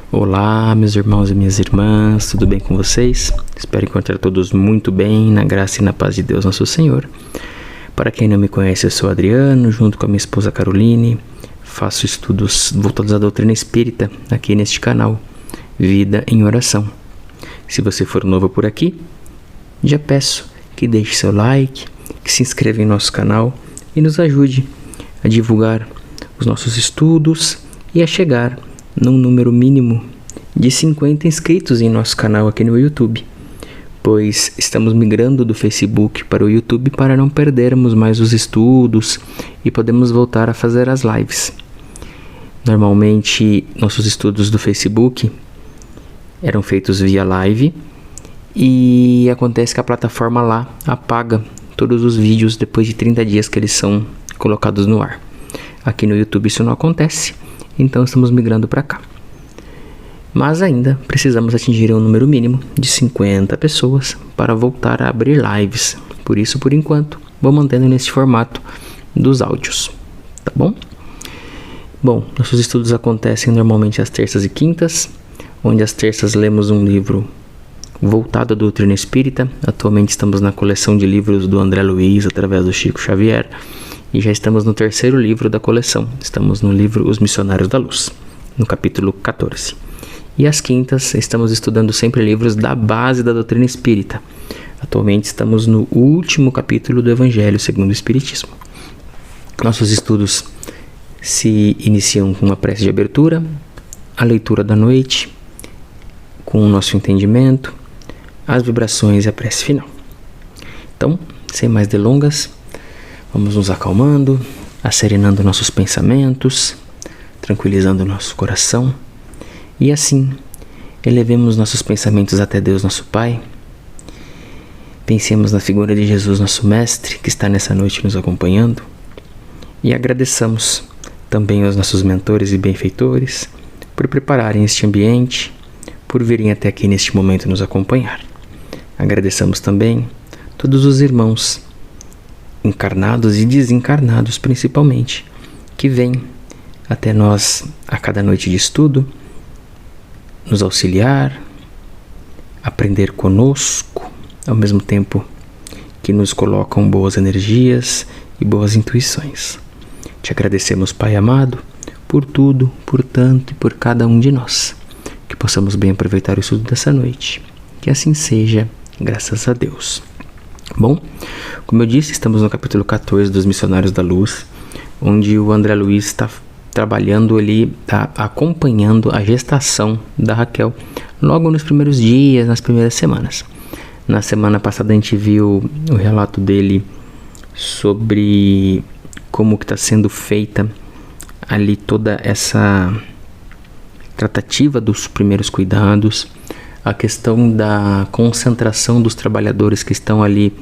Olá, meus irmãos e minhas irmãs, tudo bem com vocês? Espero encontrar todos muito bem, na graça e na paz de Deus nosso Senhor. Para quem não me conhece, eu sou Adriano, junto com a minha esposa Caroline, faço estudos voltados à doutrina espírita aqui neste canal, Vida em Oração. Se você for novo por aqui, já peço que deixe seu like, que se inscreva em nosso canal e nos ajude a divulgar os nossos estudos e a chegar num número mínimo de 50 inscritos em nosso canal aqui no YouTube, pois estamos migrando do Facebook para o YouTube para não perdermos mais os estudos e podemos voltar a fazer as lives. Normalmente, nossos estudos do Facebook eram feitos via live e acontece que a plataforma lá apaga todos os vídeos depois de 30 dias que eles são colocados no ar. Aqui no YouTube isso não acontece. Então estamos migrando para cá. Mas ainda precisamos atingir um número mínimo de 50 pessoas para voltar a abrir lives. Por isso, por enquanto, vou mantendo nesse formato dos áudios. Tá bom? Bom, nossos estudos acontecem normalmente às terças e quintas, onde às terças lemos um livro voltado à doutrina espírita. Atualmente estamos na coleção de livros do André Luiz, através do Chico Xavier. E já estamos no terceiro livro da coleção. Estamos no livro Os Missionários da Luz, no capítulo 14. E às quintas estamos estudando sempre livros da base da doutrina espírita. Atualmente estamos no último capítulo do Evangelho segundo o Espiritismo. Nossos estudos se iniciam com uma prece de abertura, a leitura da noite, com o nosso entendimento, as vibrações e a prece final. Então, sem mais delongas, vamos nos acalmando, asserenando nossos pensamentos, tranquilizando nosso coração e assim elevemos nossos pensamentos até Deus nosso Pai. Pensemos na figura de Jesus nosso Mestre que está nessa noite nos acompanhando e agradeçamos também aos nossos mentores e benfeitores por prepararem este ambiente, por virem até aqui neste momento nos acompanhar. Agradeçamos também todos os irmãos encarnados e desencarnados principalmente, que vêm até nós a cada noite de estudo, nos auxiliar, aprender conosco, ao mesmo tempo que nos colocam boas energias e boas intuições. Te agradecemos, Pai amado, por tudo, por tanto e por cada um de nós. Que possamos bem aproveitar o estudo dessa noite. Que assim seja, graças a Deus. Bom, como eu disse, estamos no capítulo 14 dos Missionários da Luz, onde o André Luiz está trabalhando ali, está acompanhando a gestação da Raquel, logo nos primeiros dias, nas primeiras semanas. Na semana passada a gente viu o relato dele sobre como que está sendo feita ali toda essa tratativa dos primeiros cuidados, a questão da concentração dos trabalhadores que estão ali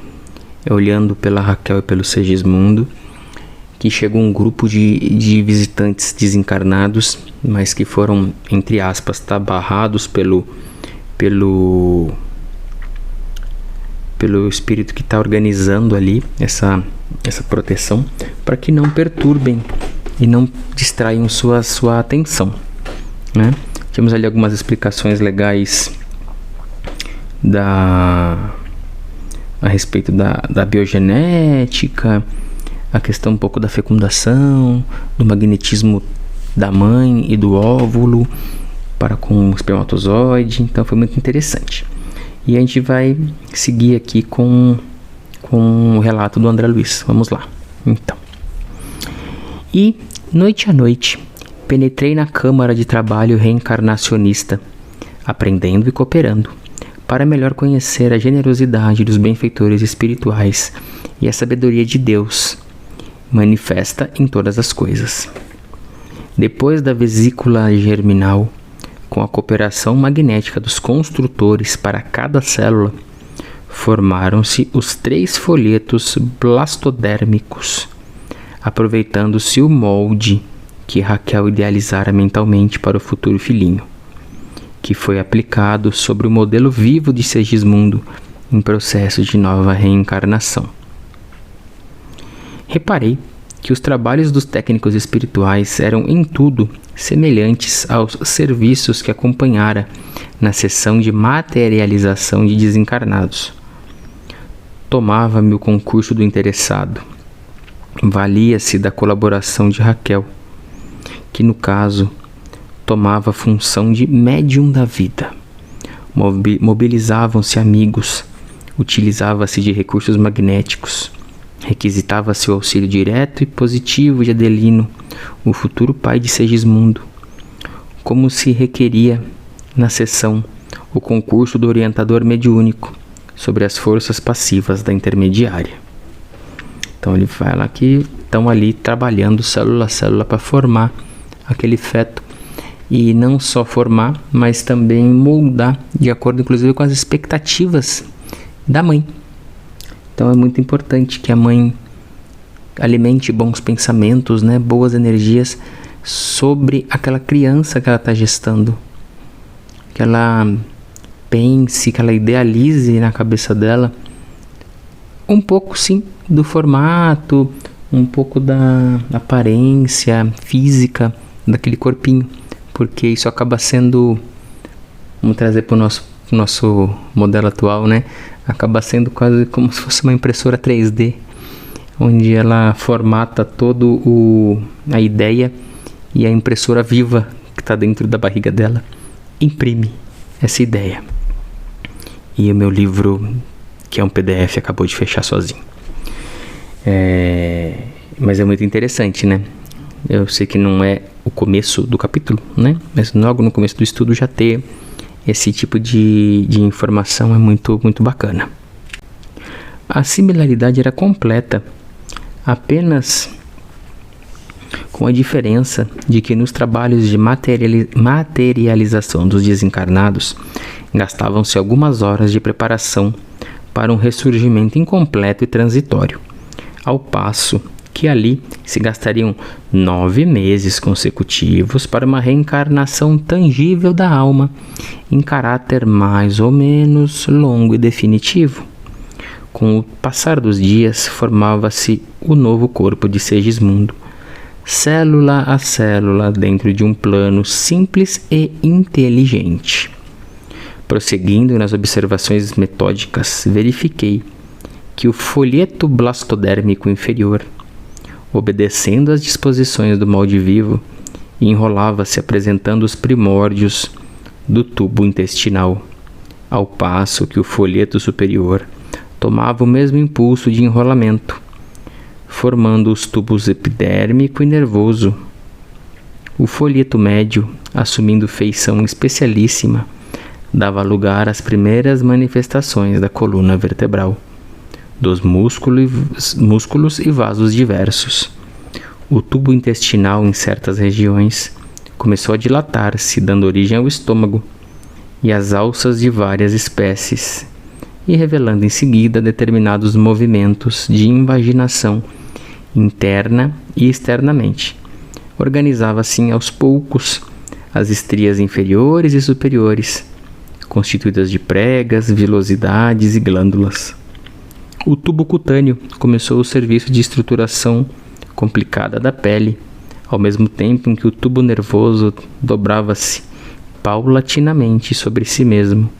olhando pela Raquel e pelo Segismundo, que chegou um grupo de visitantes desencarnados, mas que foram, entre aspas, barrados pelo espírito que está organizando ali essa proteção, para que não perturbem e não distraiam sua atenção, né? Temos ali algumas explicações legais a respeito da biogenética, a questão um pouco da fecundação, do magnetismo da mãe e do óvulo para com o espermatozoide. Então foi muito interessante. E a gente vai seguir aqui com o relato do André Luiz. Vamos lá. Então. E, noite a noite, penetrei na câmara de trabalho reencarnacionista, aprendendo e cooperando, para melhor conhecer a generosidade dos benfeitores espirituais e a sabedoria de Deus, manifesta em todas as coisas. Depois da vesícula germinal, com a cooperação magnética dos construtores para cada célula, formaram-se os 3 folhetos blastodérmicos, aproveitando-se o molde que Raquel idealizara mentalmente para o futuro filhinho, que foi aplicado sobre o modelo vivo de Segismundo em processo de nova reencarnação. Reparei que os trabalhos dos técnicos espirituais eram em tudo semelhantes aos serviços que acompanhara na sessão de materialização de desencarnados. Tomava-me o concurso do interessado. Valia-se da colaboração de Raquel, que no caso tomava a função de médium da vida. Mobilizavam-se amigos, utilizava-se de recursos magnéticos, requisitava-se o auxílio direto e positivo de Adelino, o futuro pai de Segismundo, como se requeria na sessão o concurso do orientador mediúnico sobre as forças passivas da intermediária. Então ele fala que estão ali trabalhando célula a célula para formar aquele feto, e não só formar, mas também moldar de acordo inclusive com as expectativas da mãe. Então é muito importante que a mãe alimente bons pensamentos, né, boas energias sobre aquela criança que ela está gestando, que ela pense, que ela idealize na cabeça dela um pouco sim do formato, um pouco da aparência física daquele corpinho, porque isso acaba sendo, vamos trazer para o nosso modelo atual, né? Acaba sendo quase como se fosse uma impressora 3D, onde ela formata todo a ideia, e a impressora viva que está dentro da barriga dela imprime essa ideia. E o meu livro, que é um PDF, acabou de fechar sozinho. Mas é muito interessante, né? Eu sei que não é o começo do capítulo, né? Mas logo no começo do estudo já ter esse tipo de informação é muito, muito bacana. A similaridade era completa, apenas com a diferença de que nos trabalhos de materialização dos desencarnados gastavam-se algumas horas de preparação para um ressurgimento incompleto e transitório, ao passo que ali se gastariam 9 meses consecutivos para uma reencarnação tangível da alma, em caráter mais ou menos longo e definitivo. Com o passar dos dias, formava-se o novo corpo de Segismundo, célula a célula dentro de um plano simples e inteligente. Prosseguindo nas observações metódicas, verifiquei que o folheto blastodérmico inferior, obedecendo às disposições do molde vivo, enrolava-se apresentando os primórdios do tubo intestinal, ao passo que o folheto superior tomava o mesmo impulso de enrolamento, formando os tubos epidérmico e nervoso. O folheto médio, assumindo feição especialíssima, dava lugar às primeiras manifestações da coluna vertebral, dos músculos e vasos diversos. O tubo intestinal, em certas regiões, começou a dilatar-se, dando origem ao estômago e às alças de várias espécies, e revelando em seguida determinados movimentos de invaginação interna e externamente. Organizava assim aos poucos as estrias inferiores e superiores, constituídas de pregas, vilosidades e glândulas. O tubo cutâneo começou o serviço de estruturação complicada da pele, ao mesmo tempo em que o tubo nervoso dobrava-se paulatinamente sobre si mesmo,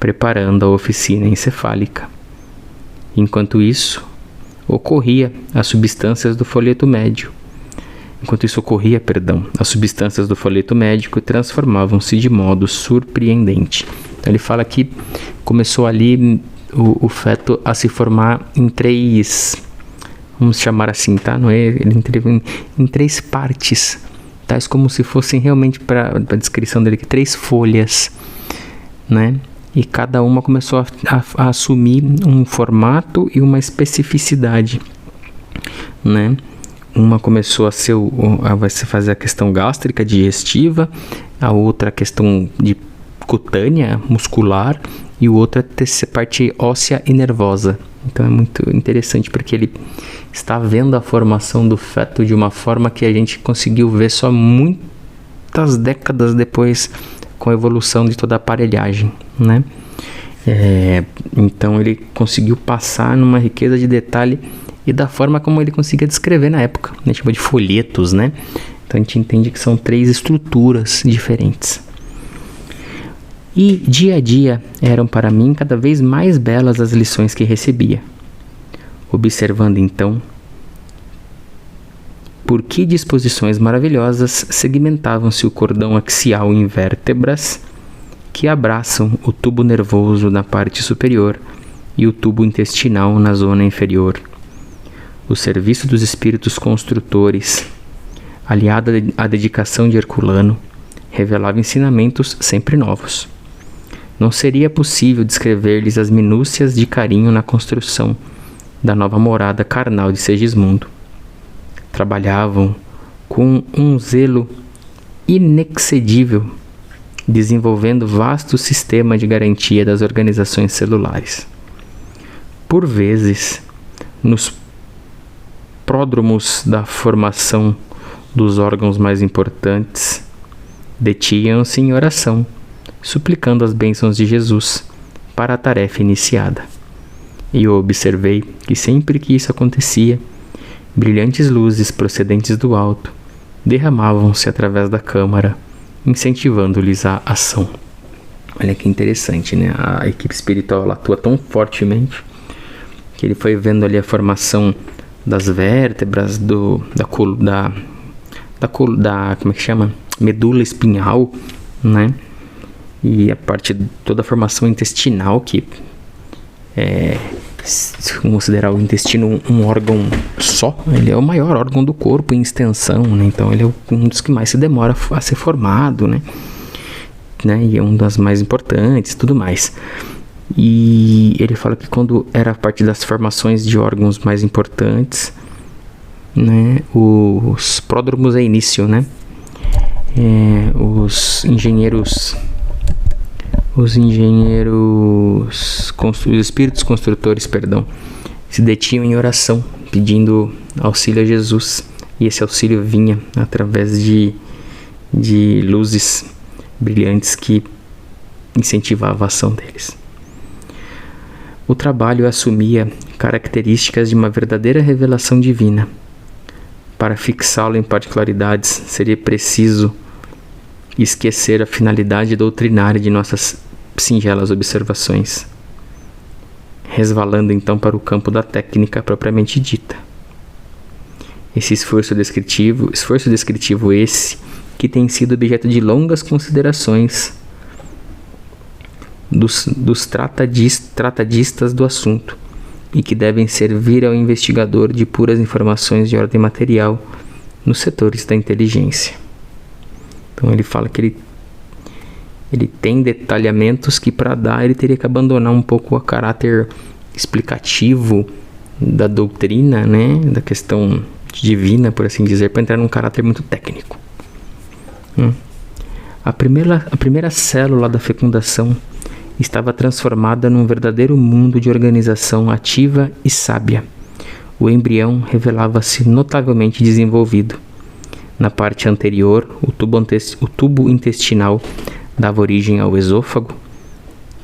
preparando a oficina encefálica. Enquanto isso ocorria, as substâncias do folheto médio transformavam-se de modo surpreendente. Então ele fala que começou ali o feto a se formar em 3, vamos chamar assim, tá? Não é? Ele em 3 partes, tais como se fossem realmente, para a descrição dele, que 3 folhas, né? E cada uma começou a assumir um formato e uma especificidade, né? Uma começou a ser vai se fazer a questão gástrica, digestiva, a outra a questão de cutânea, muscular, e o outro a parte óssea e nervosa. Então é muito interessante, porque ele está vendo a formação do feto de uma forma que a gente conseguiu ver só muitas décadas depois, com a evolução de toda a aparelhagem, né? Então ele conseguiu passar numa riqueza de detalhe e da forma como ele conseguia descrever na época, né? Tipo de folhetos, né? Então a gente entende que são 3 estruturas diferentes. E dia a dia eram para mim cada vez mais belas as lições que recebia. Observando então por que disposições maravilhosas segmentavam-se o cordão axial em vértebras que abraçam o tubo nervoso na parte superior e o tubo intestinal na zona inferior. O serviço dos espíritos construtores, aliado à dedicação de Herculano, revelava ensinamentos sempre novos. Não seria possível descrever-lhes as minúcias de carinho na construção da nova morada carnal de Segismundo. Trabalhavam com um zelo inexcedível, desenvolvendo vasto sistema de garantia das organizações celulares. Por vezes, nos pródromos da formação dos órgãos mais importantes, detinham-se em oração, suplicando as bênçãos de Jesus para a tarefa iniciada. E eu observei que sempre que isso acontecia, brilhantes luzes procedentes do alto derramavam-se através da câmara, incentivando-lhes a ação. Olha que interessante, né? A equipe espiritual ela atua tão fortemente que ele foi vendo ali a formação das vértebras, da como é que chama? Medula espinhal, né? E a parte de toda a formação intestinal, que se considerar o intestino um órgão só, ele é o maior órgão do corpo em extensão, né? Então ele é um dos que mais se demora a ser formado, né? E é um das mais importantes, tudo mais. E ele fala que quando era a parte das formações de órgãos mais importantes, né, os pródromos é início, né? Os espíritos construtores, se detinham em oração, pedindo auxílio a Jesus. E esse auxílio vinha através de luzes brilhantes que incentivavam a ação deles. O trabalho assumia características de uma verdadeira revelação divina. Para fixá-lo em particularidades, seria preciso esquecer a finalidade doutrinária de nossas singelas observações, resvalando então para o campo da técnica propriamente dita. Esse esforço descritivo esse que tem sido objeto de longas considerações dos tratadistas do assunto e que devem servir ao investigador de puras informações de ordem material nos setores da inteligência. Então ele fala que ele tem detalhamentos que para dar ele teria que abandonar um pouco o caráter explicativo da doutrina, né, da questão divina, por assim dizer, para entrar num caráter muito técnico. A primeira célula da fecundação estava transformada num verdadeiro mundo de organização ativa e sábia. O embrião revelava-se notavelmente desenvolvido. Na parte anterior, o tubo intestinal dava origem ao esôfago,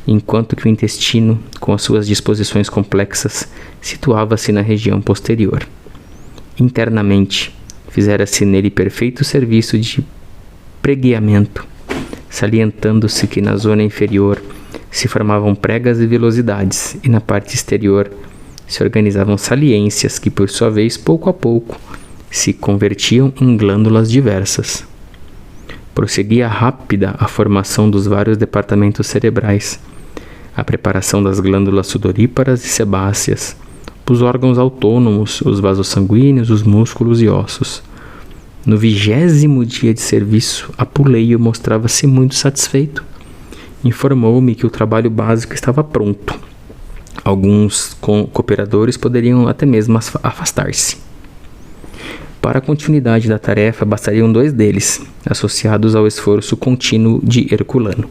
enquanto que o intestino, com as suas disposições complexas, situava-se na região posterior. Internamente, fizera-se nele perfeito serviço de pregueamento, salientando-se que na zona inferior se formavam pregas e velosidades, e na parte exterior se organizavam saliências que, por sua vez, pouco a pouco, se convertiam em glândulas diversas. Prosseguia rápida a formação dos vários departamentos cerebrais, a preparação das glândulas sudoríparas e sebáceas, os órgãos autônomos, os vasos sanguíneos, os músculos e ossos. No 20º dia de serviço, Apuleio mostrava-se muito satisfeito. Informou-me que o trabalho básico estava pronto. Alguns cooperadores poderiam até mesmo afastar-se. Para a continuidade da tarefa, bastariam 2 deles, associados ao esforço contínuo de Herculano.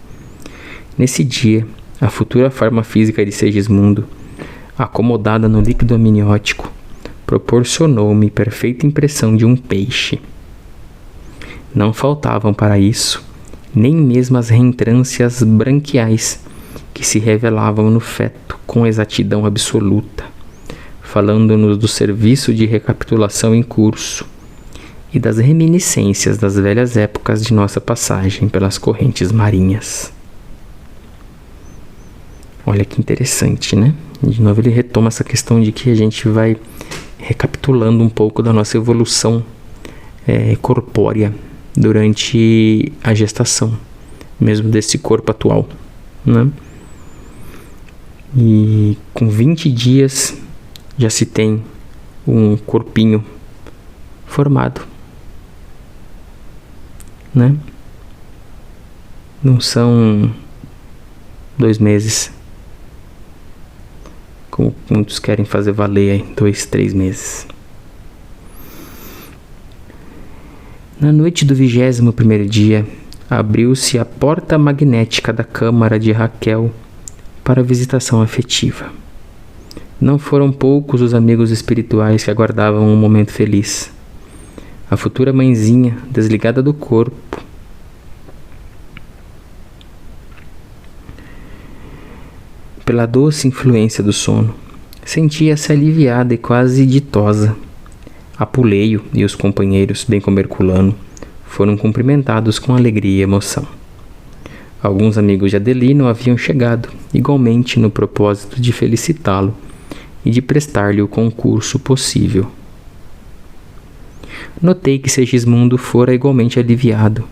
Nesse dia, a futura forma física de Segismundo, acomodada no líquido amniótico, proporcionou-me perfeita impressão de um peixe. Não faltavam para isso nem mesmo as reentrâncias branquiais que se revelavam no feto com exatidão absoluta, falando-nos do serviço de recapitulação em curso e das reminiscências das velhas épocas de nossa passagem pelas correntes marinhas. Olha que interessante, né? De novo ele retoma essa questão de que a gente vai recapitulando um pouco da nossa evolução corpórea durante a gestação, mesmo desse corpo atual, né? E com 20 dias já se tem um corpinho formado, né? Não são 2 meses, como muitos querem fazer valer aí, 2, 3 meses. Na noite do 21º dia, abriu-se a porta magnética da câmara de Raquel para a visitação afetiva. Não foram poucos os amigos espirituais que aguardavam um momento feliz. A futura mãezinha, desligada do corpo, pela doce influência do sono, sentia-se aliviada e quase ditosa. Apuleio e os companheiros, bem como Herculano, foram cumprimentados com alegria e emoção. Alguns amigos de Adelino haviam chegado, igualmente no propósito de felicitá-lo e de prestar-lhe o concurso possível. Notei que Segismundo fora igualmente aliviado.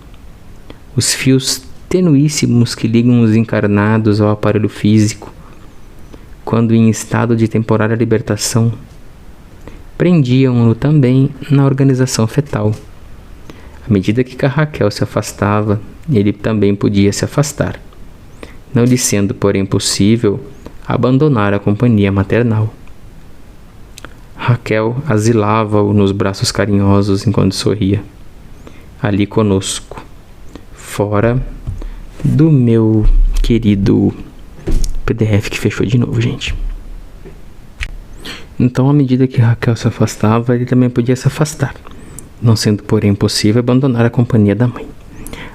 Os fios tenuíssimos que ligam os encarnados ao aparelho físico, quando em estado de temporária libertação, prendiam-no também na organização fetal. À medida que Raquel se afastava, ele também podia se afastar, não lhe sendo, porém, possível abandonar a companhia maternal. Raquel asilava-o nos braços carinhosos enquanto sorria. Ali conosco, fora do meu querido PDF que fechou de novo, gente. Então, à medida que Raquel se afastava, ele também podia se afastar, não sendo, porém, possível abandonar a companhia da mãe.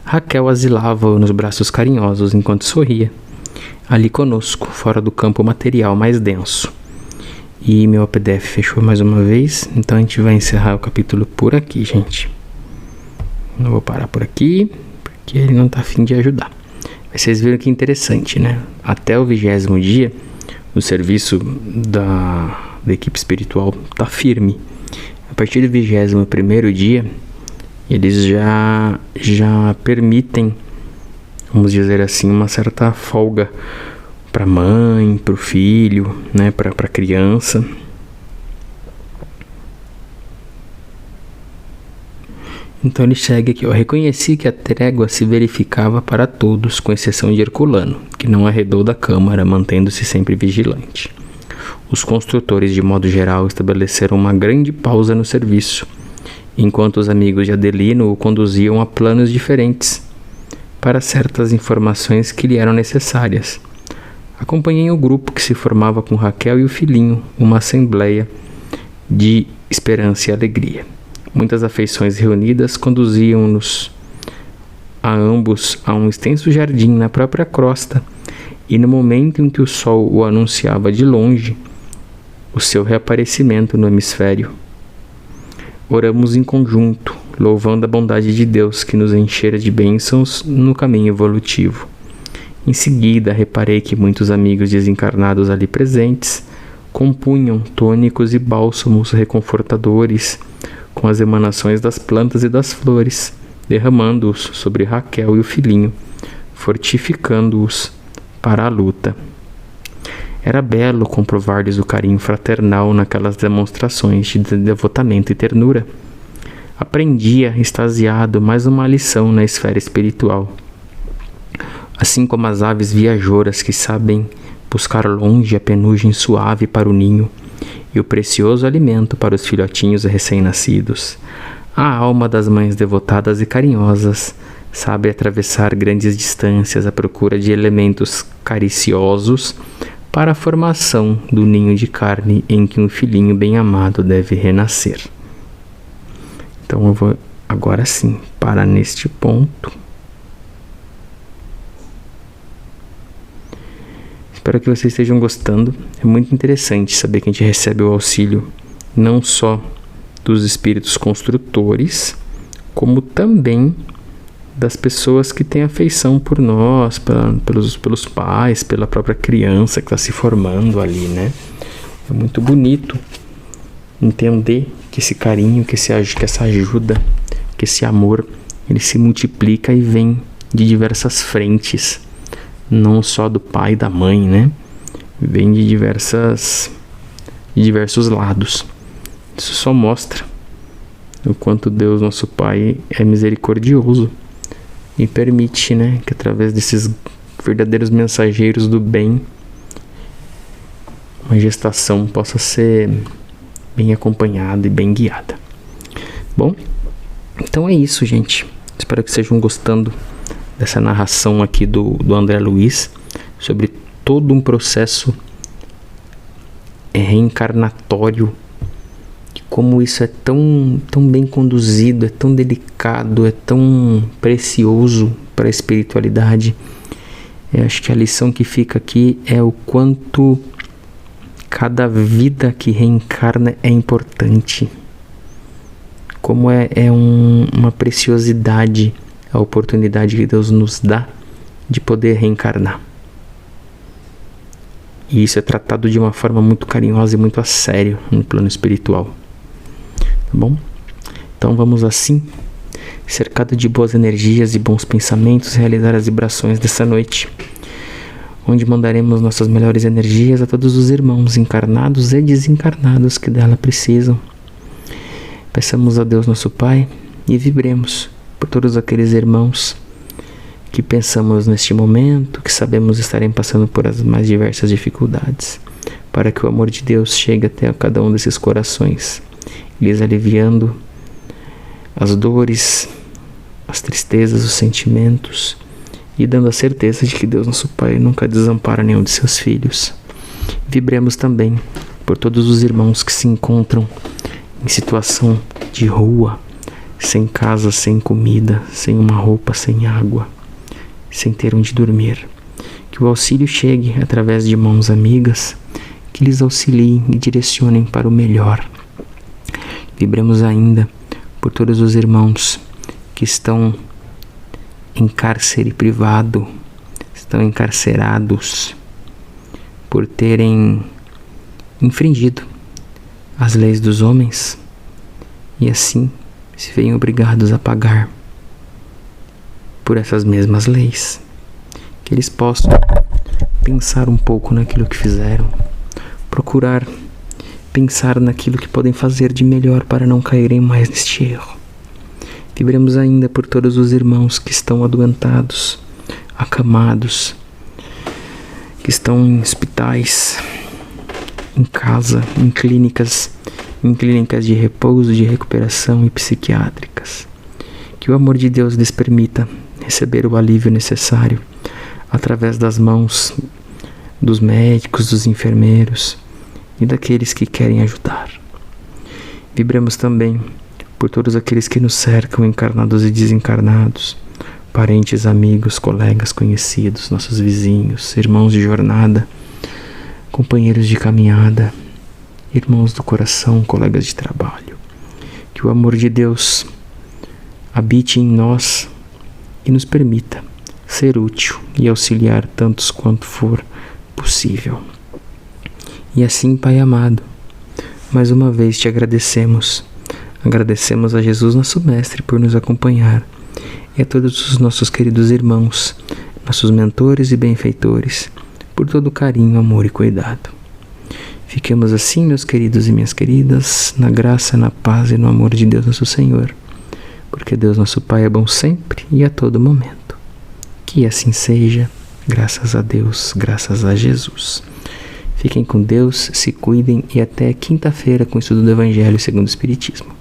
Raquel asilava-o nos braços carinhosos enquanto sorria, ali conosco, fora do campo material mais denso. E meu PDF fechou mais uma vez, então a gente vai encerrar o capítulo por aqui, gente. Não vou parar por aqui, porque ele não está a fim de ajudar. Mas vocês viram que interessante, né? Até o 20º dia, o serviço da equipe espiritual está firme. A partir do 21º dia, eles já permitem, vamos dizer assim, uma certa folga para a mãe, para o filho, né, para a criança. Então ele segue aqui, ó. Reconheci que a trégua se verificava para todos, com exceção de Herculano, que não arredou da câmara, mantendo-se sempre vigilante. Os construtores, de modo geral, estabeleceram uma grande pausa no serviço, enquanto os amigos de Adelino o conduziam a planos diferentes, para certas informações que lhe eram necessárias. Acompanhei o grupo que se formava com Raquel e o filhinho, uma assembleia de esperança e alegria. Muitas afeições reunidas conduziam-nos a ambos a um extenso jardim na própria crosta, e no momento em que o sol o anunciava de longe, o seu reaparecimento no hemisfério, oramos em conjunto, louvando a bondade de Deus que nos enchera de bênçãos no caminho evolutivo. Em seguida, reparei que muitos amigos desencarnados ali presentes compunham tônicos e bálsamos reconfortadores com as emanações das plantas e das flores, derramando-os sobre Raquel e o filhinho, fortificando-os para a luta. Era belo comprovar-lhes o carinho fraternal naquelas demonstrações de devotamento e ternura. Aprendia, extasiado, mais uma lição na esfera espiritual. Assim como as aves viajoras que sabem buscar longe a penugem suave para o ninho e o precioso alimento para os filhotinhos recém-nascidos, a alma das mães devotadas e carinhosas sabe atravessar grandes distâncias à procura de elementos cariciosos para a formação do ninho de carne em que um filhinho bem-amado deve renascer. Então eu vou agora sim parar neste ponto. Espero que vocês estejam gostando. É muito interessante saber que a gente recebe o auxílio não só dos espíritos construtores, como também das pessoas que têm afeição por nós, pelos pais, pela própria criança que está se formando ali, né? É muito bonito entender que esse carinho, que essa ajuda, que esse amor, ele se multiplica e vem de diversas frentes, não só do pai e da mãe, né? Vem de diversos lados. Isso só mostra o quanto Deus, nosso Pai, é misericordioso e permite, né, que através desses verdadeiros mensageiros do bem, uma gestação possa ser bem acompanhada e bem guiada. Bom, então é isso, gente. Espero que estejam gostando dessa narração aqui do André Luiz sobre todo um processo reencarnatório, como isso é tão bem conduzido, é tão delicado, é tão precioso para a espiritualidade. Eu acho que a lição que fica aqui é o quanto cada vida que reencarna é importante. Como uma preciosidade a oportunidade que Deus nos dá de poder reencarnar. E isso é tratado de uma forma muito carinhosa e muito a sério no plano espiritual. Tá bom? Então vamos assim, cercado de boas energias e bons pensamentos, realizar as vibrações dessa noite, onde mandaremos nossas melhores energias a todos os irmãos encarnados e desencarnados que dela precisam. Peçamos a Deus nosso Pai e vibremos por todos aqueles irmãos que pensamos neste momento, que sabemos estarem passando por as mais diversas dificuldades, para que o amor de Deus chegue até cada um desses corações, lhes aliviando as dores, as tristezas, os sentimentos, e dando a certeza de que Deus, nosso Pai, nunca desampara nenhum de seus filhos. Vibremos também por todos os irmãos que se encontram em situação de rua, sem casa, sem comida, sem uma roupa, sem água, sem ter onde dormir. Que o auxílio chegue através de mãos amigas que lhes auxiliem e direcionem para o melhor. Vibremos ainda por todos os irmãos que estão em cárcere privado, estão encarcerados por terem infringido as leis dos homens e assim se veem obrigados a pagar por essas mesmas leis. Que eles possam pensar um pouco naquilo que fizeram, procurar pensar naquilo que podem fazer de melhor para não caírem mais neste erro. Vibremos ainda por todos os irmãos que estão adoentados, acamados, que estão em hospitais, em casa, em clínicas de repouso, de recuperação e psiquiátricas. Que o amor de Deus lhes permita receber o alívio necessário através das mãos dos médicos, dos enfermeiros e daqueles que querem ajudar. Vibremos também por todos aqueles que nos cercam, encarnados e desencarnados, parentes, amigos, colegas, conhecidos, nossos vizinhos, irmãos de jornada, companheiros de caminhada, irmãos do coração, colegas de trabalho. Que o amor de Deus habite em nós e nos permita ser útil e auxiliar tantos quanto for possível. E assim, Pai amado, mais uma vez te agradecemos. Agradecemos a Jesus, nosso Mestre, por nos acompanhar, e a todos os nossos queridos irmãos, nossos mentores e benfeitores, por todo o carinho, amor e cuidado. Fiquemos assim, meus queridos e minhas queridas, na graça, na paz e no amor de Deus nosso Senhor, porque Deus nosso Pai é bom sempre e a todo momento. Que assim seja, graças a Deus, graças a Jesus. Fiquem com Deus, se cuidem e até quinta-feira com o estudo do Evangelho segundo o Espiritismo.